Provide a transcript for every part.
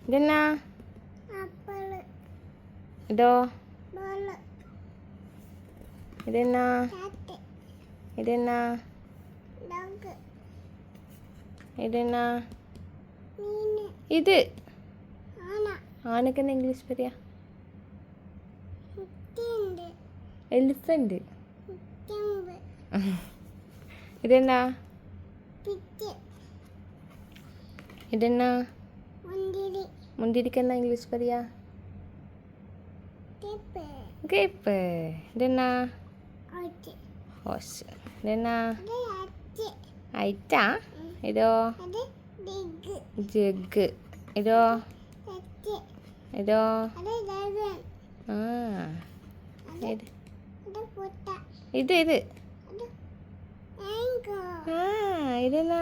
ഇതെന്നാ? ഇതോ? ഇതെന്നാ? ഇതെന്നാ? ഇതെന്നാ? ഇത് ആനക്കെന്താ ഇംഗ്ലീഷ് പറയാ? എലിഫന്റ്. ഇതെന്നാ? ഇതെന്നാ? മുന്തിരിക്ക് എന്താ ഇംഗ്ലീഷ് പറയാ? ഗ്രേപ്പ്. ഇതെന്നാ? ഹോഴ്സ്. ഇതെന്നാ? ഐറ്റാ. ഇതോ? ജഗ്. ഇതോ? ഇതോ? ആ ഇത് ഇത് ആ ഇതെന്നാ?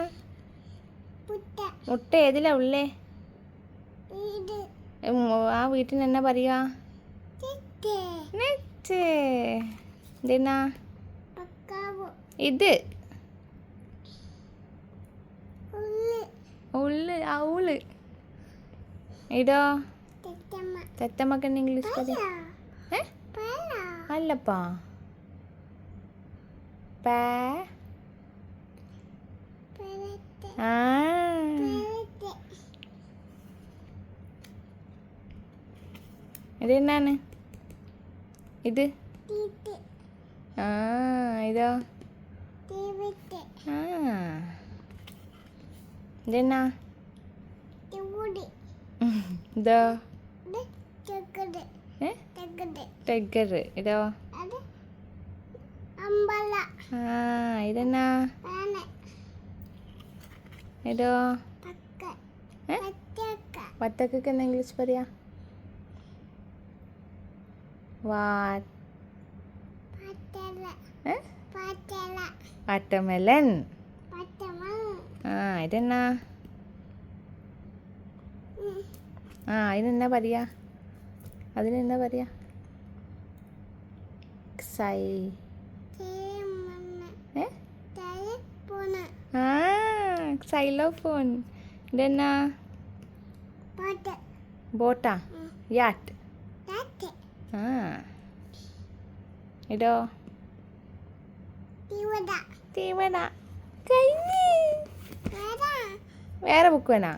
മുട്ട ഏതിലാ ഉള്ളേ? ആ വീട്ടിന് എന്നാ പറയുക? നെറ്റ്. ഇതെന്നാ? ഇത് ഉള്ള് ഔള്. ഇതോ? തത്തമ്മക്ക് എന്നാ ഇംഗ്ലീഷ് പറയാ? അല്ലപ്പാ. പാ. ആ ഇതെന്നാണ്? ഇത് ആ ഇതോ? ആ ഇതെന്നാ? ഇതോ? ടൈഗർ. ഇതോ? ആ ഇതെന്നാ? ഇതോ? വത്തക്കക്ക് എന്താ ഇംഗ്ലീഷ് പറയാ? വാട്ടർമെലൻ. ആ ഇതെന്നാ? ആ അതിനെന്നാ പറയാ? അതിനെന്നാ പറയാ? സൈലോഫോൺ. ഇതെന്നാ? ബോട്ടാ. യാട്ട്. ആ ഇതോ? തീവട. കഴിഞ്ഞ്. വേറെ ബുക്ക് വേണോ?